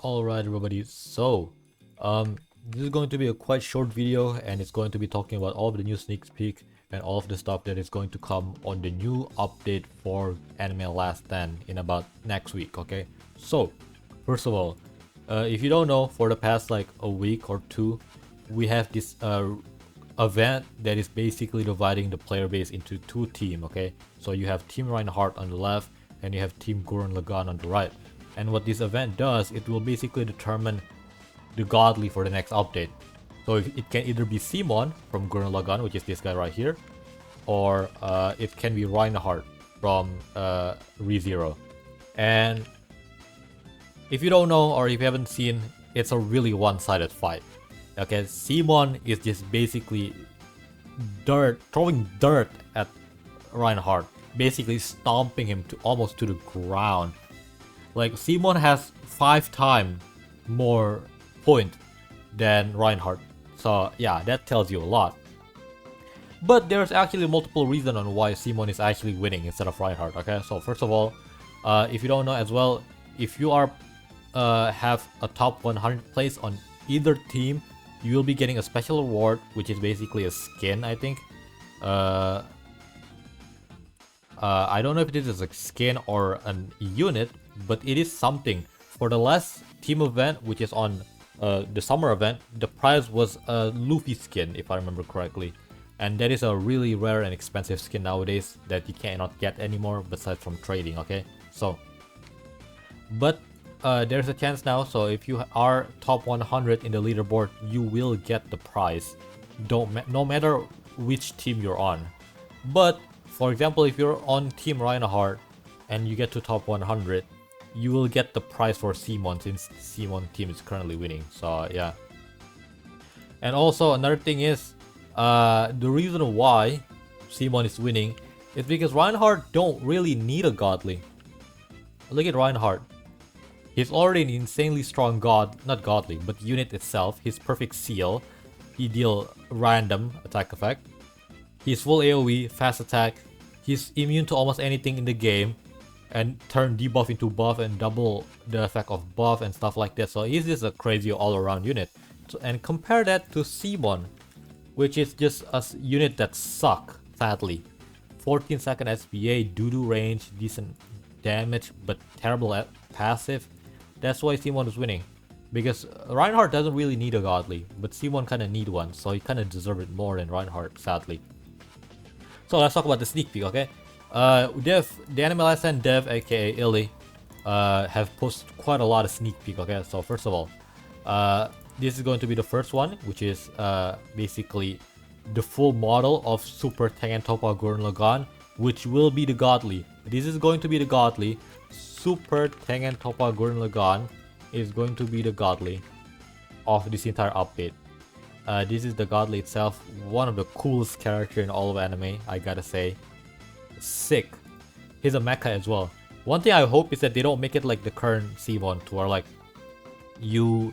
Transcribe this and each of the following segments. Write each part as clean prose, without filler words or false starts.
Alright everybody, so this is going to be a quite short video and it's going to be talking about all of the new sneak peek and all of the stuff that is going to come on the new update for Anime Last Stand in about next week, okay? So, first of all, if you don't know, for the past like a week or two, we have this event that is basically dividing the player base into two teams, okay? So you have Team Reinhardt on the left and you have Team Gurren Lagann on the right. And what this event does, it will basically determine the godly for the next update. So it can either be Simon from Gurren Lagann, which is this guy right here, or it can be Reinhardt from ReZero. And if you don't know or if you haven't seen, it's a really one-sided fight. Okay, Simon is just basically throwing dirt at Reinhardt, basically stomping him to almost to the ground. Like, Simon has 5 times more point than Reinhardt. So yeah, that tells you a lot. But there's actually multiple reasons on why Simon is actually winning instead of Reinhardt, okay? So first of all, if you don't know as well, if you are have a top 100 place on either team, you will be getting a special reward, which is basically a skin, I think. I don't know if it is a skin or a unit, but it is something. For the last team event, which is on the summer event, the prize was a Luffy skin, if I remember correctly. And that is a really rare and expensive skin nowadays that you cannot get anymore besides from trading, okay? So, but there's a chance now, so if you are top 100 in the leaderboard, you will get the prize, no matter which team you're on. But, for example, if you're on Team Reinhardt and you get to top 100, you will get the prize for Simon, since Simon team is currently winning, so yeah. And also another thing is, the reason why Simon is winning is because Reinhardt don't really need a godly. Look at Reinhardt. He's already an insanely strong not godly, but unit itself. He's perfect seal. He deal random attack effect. He's full AoE, fast attack. He's immune to almost anything in the game, and turn debuff into buff and double the effect of buff and stuff like that. So he's just a crazy all-around unit. So, and compare that to Simon, which is just a unit that suck, sadly. 14-second SPA, doo-doo range, decent damage, but terrible at passive. That's why Simon is winning. Because Reinhardt doesn't really need a godly, but Simon kinda need one, so he kinda deserves it more than Reinhardt, sadly. So let's talk about the sneak peek, okay? The Anime Last Stand dev, aka Illy, have posted quite a lot of sneak peek, okay? So first of all, this is going to be the first one, which is basically the full model of Super Tengen Toppa Gurren Lagann, which will be the godly. This is going to be the godly. Super Tengen Toppa Gurren Lagann is going to be the godly of this entire update. This is the godly itself, one of the coolest characters in all of anime, I gotta say. Sick. He's a mecha as well. One thing I hope is that they don't make it like the current Simon, to where like you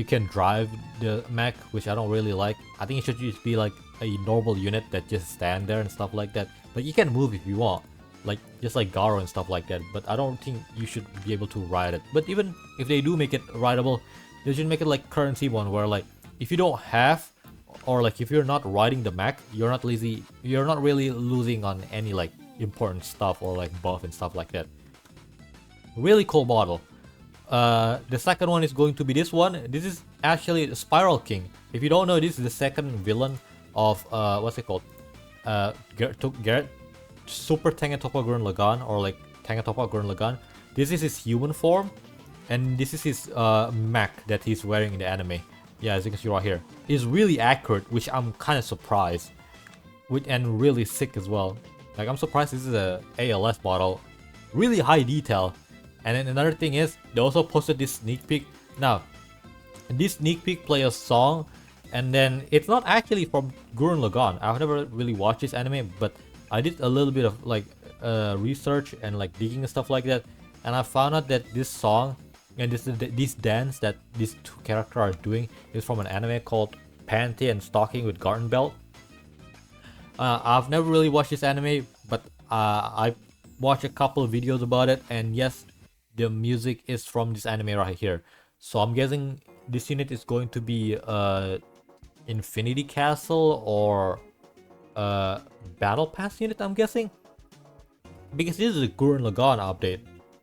can drive the mech, which I don't really like. I think it should just be like a normal unit that just stand there and stuff like that. Like, you can move if you want, like just like Garo and stuff like that, but I don't think you should be able to ride it. But even if they do make it rideable, they should make it like current Simon, where like if you don't have, or like if you're not riding the mech, you're not really losing on any like important stuff or like buff and stuff like that. Really cool model. The second one is going to be this one. This is actually the Spiral King. If you don't know, this is the second villain of what's it called? Garrett Super Tengen Toppa Gurren Lagann, or like Tengen Toppa Gurren Lagann. This is his human form, and this is his mech that he's wearing in the anime. Yeah, as you can see right here. It's really accurate, which I'm kind of surprised. And really sick as well. Like, I'm surprised this is a ALS model. Really high detail. And then another thing is, they also posted this sneak peek. Now, this sneak peek play a song, and then it's not actually from Gurren Lagann. I've never really watched this anime, but I did a little bit of like research and like digging and stuff like that, and I found out that this song and this dance that these two characters are doing is from an anime called Panty and Stocking with Garden Belt. I've never really watched this anime, but I watched a couple of videos about it, and yes, the music is from this anime right here. So I'm guessing this unit is going to be Infinity Castle or Battle Pass unit, I'm guessing. Because this is a Gurren Lagann update.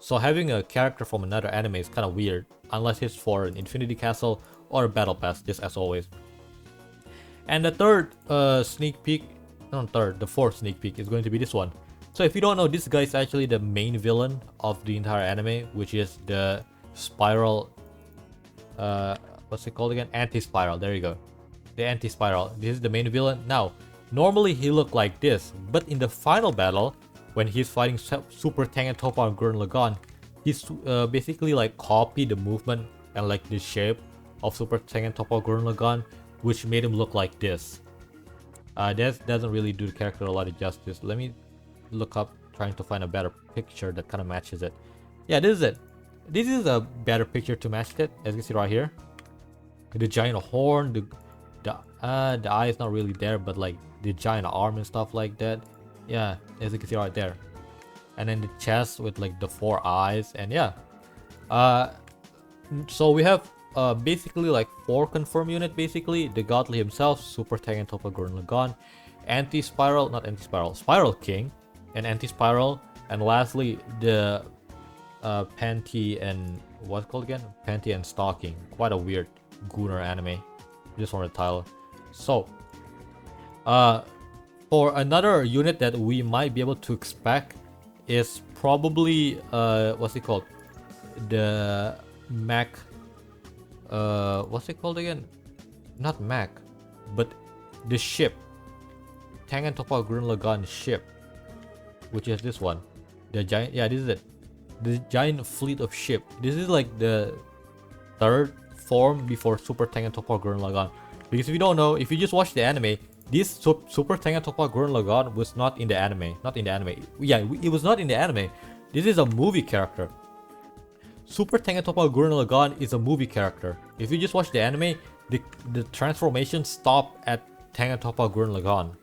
So having a character from another anime is kind of weird. Unless it's for an Infinity Castle or a Battle Pass, just as always. And the third sneak peek, not third, the fourth sneak peek is going to be this one. So if you don't know, this guy is actually the main villain of the entire anime, which is the Spiral, what's it called again? Anti-Spiral, there you go. The Anti-Spiral, this is the main villain. Now, normally he looked like this, but in the final battle, when he's fighting Super Tengen Toppa and Gurren Lagann, he's basically like copied the movement and like the shape of Super Tengen Toppa Gurren Lagann, which made him look like this. That doesn't really do the character a lot of justice. Let me look up, trying to find a better picture that kind of matches it. Yeah, this is it. This is a better picture to match it, as you can see right here. The giant horn, the eye is not really there, but like the giant arm and stuff like that. Yeah, as you can see right there. And then the chest with like the 4 eyes, and yeah. So we have basically like 4 confirmed unit basically. The Godly himself, Super Tengen Toppa Gurren Lagann, Anti-Spiral, not Anti-Spiral, Spiral King, and Anti-Spiral, and lastly the Panty and what's called again? Panty and Stalking. Quite a weird Gunnar anime. Just want the title. So for another unit that we might be able to expect is probably what's it called? The Mac. What's it called again? Not Mac, but the ship. Tengen Toppa Gurren Lagann ship, which is this one. The giant. Yeah, this is it. The giant fleet of ship. This is like the third form before Super Tengen Toppa Gurren Lagann. Because if you don't know, if you just watch the anime, this Super Tengen Toppa Gurren Lagann was not in the anime. Not in the anime. Yeah, it was not in the anime. This is a movie character. Super Tengen Toppa Gurren Lagann is a movie character. If you just watch the anime, the transformation stop at Tengen Toppa Gurren Lagann.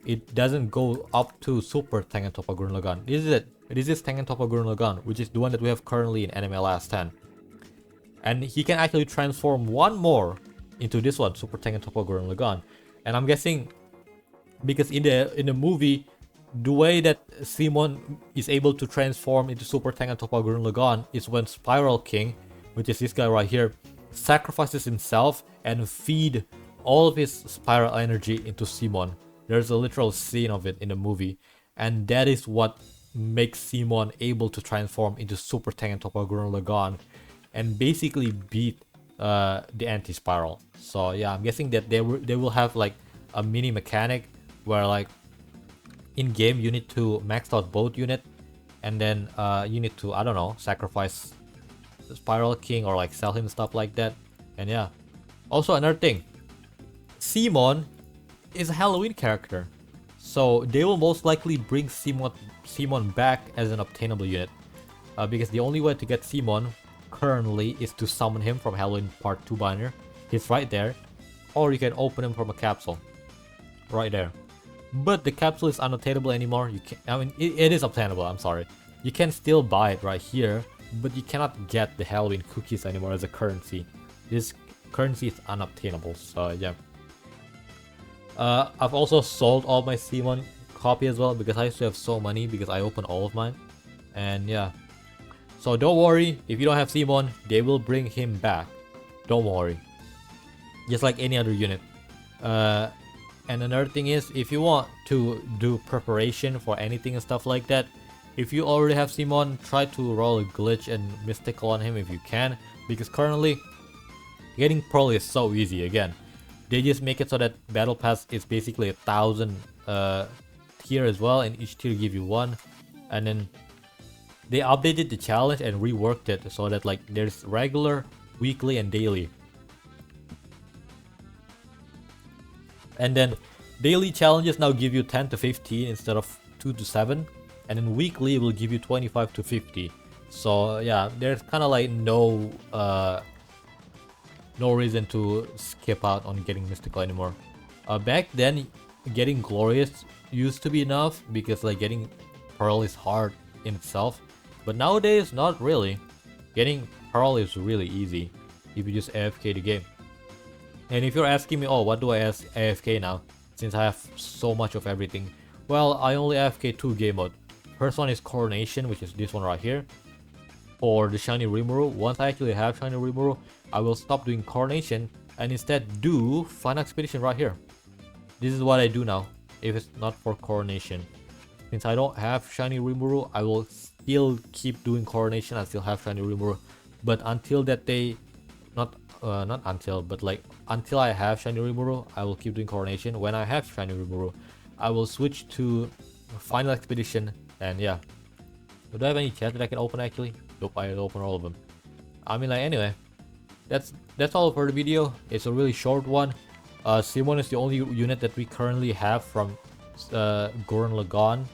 It doesn't go up to Super Tengen Toppa Gurren Lagann. This is it. This is Tengen Toppa Gurren Lagann, which is the one that we have currently in Anime Last 10. And he can actually transform one more into this one, Super Tengen Toppa Gurren Lagann. And I'm guessing because in the movie, the way that Simon is able to transform into Super Tengen Toppa Gurren Lagann is when Spiral King, which is this guy right here, sacrifices himself and feed all of his spiral energy into Simon. There's a literal scene of it in the movie, and that is what makes Simon able to transform into Super Tengen Toppa Gurren Lagann and basically beat the Anti-Spiral. So yeah, I'm guessing that they will have like a mini mechanic where like in game you need to max out both unit, and then you need to, I don't know, sacrifice the Spiral King or like sell him stuff like that. And yeah, also another thing, Simon is a Halloween character, so they will most likely bring Simon back as an obtainable unit, because the only way to get Simon currently is to summon him from Halloween Part 2 banner. He's right there, or you can open him from a capsule right there. But the capsule is unattainable anymore. You can, I mean, it is obtainable, I'm sorry. You can still buy it right here, but you cannot get the Halloween cookies anymore as a currency. This currency is unobtainable, so yeah. I've also sold all my Simon copy as well because I used to have so many because I opened all of mine. And yeah. So don't worry, if you don't have Simon, they will bring him back. Don't worry. Just like any other unit. And another thing is, if you want to do preparation for anything and stuff like that, if you already have Simon, try to roll a glitch and mystical on him if you can. Because currently, getting Pearl is so easy again. They just make it so that Battle Pass is basically 1,000 tier as well, and each tier give you 1. And then they updated the challenge and reworked it so that like there's regular, weekly, and daily. And then daily challenges now give you 10 to 15 instead of 2 to 7, and then weekly will give you 25 to 50. So yeah, there's kind of like no reason to skip out on getting mystical anymore. Back then, getting glorious used to be enough because like getting pearl is hard in itself, but nowadays not really. Getting pearl is really easy. if you just AFK the game. And if you're asking me, oh, what do I AFK now, since I have so much of everything? Well, I only AFK 2 game mode. First one is Coronation, which is this one right here. For the Shiny Rimuru, once I actually have Shiny Rimuru, I will stop doing Coronation and instead do Final Expedition right here. This is what I do now, if it's not for Coronation. Since I don't have Shiny Rimuru, I will still keep doing Coronation. I still have Shiny Rimuru, but until that day, not until, but like until I have Shiny Rimuru, I will keep doing Coronation. When I have Shiny Rimuru, I will switch to Final Expedition. And yeah, do I have any chat that I can open actually? Nope, I open all of them. I mean, like, anyway, that's all for the video. It's a really short one. Simon is the only unit that we currently have from Gurren Lagann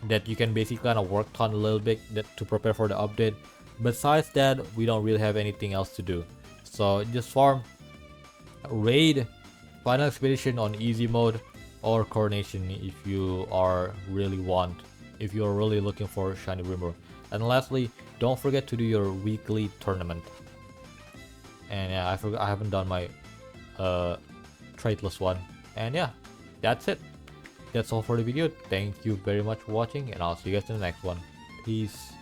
that you can basically kind of work on a little bit to prepare for the update. Besides that, we don't really have anything else to do. So just farm, raid, Final Expedition on easy mode, or Coronation if you are really looking for Shiny Rimuru. And lastly, don't forget to do your weekly tournament. And yeah, I haven't done my traitless one. And yeah, that's it. That's all for the video. Thank you very much for watching, and I'll see you guys in the next one. Peace.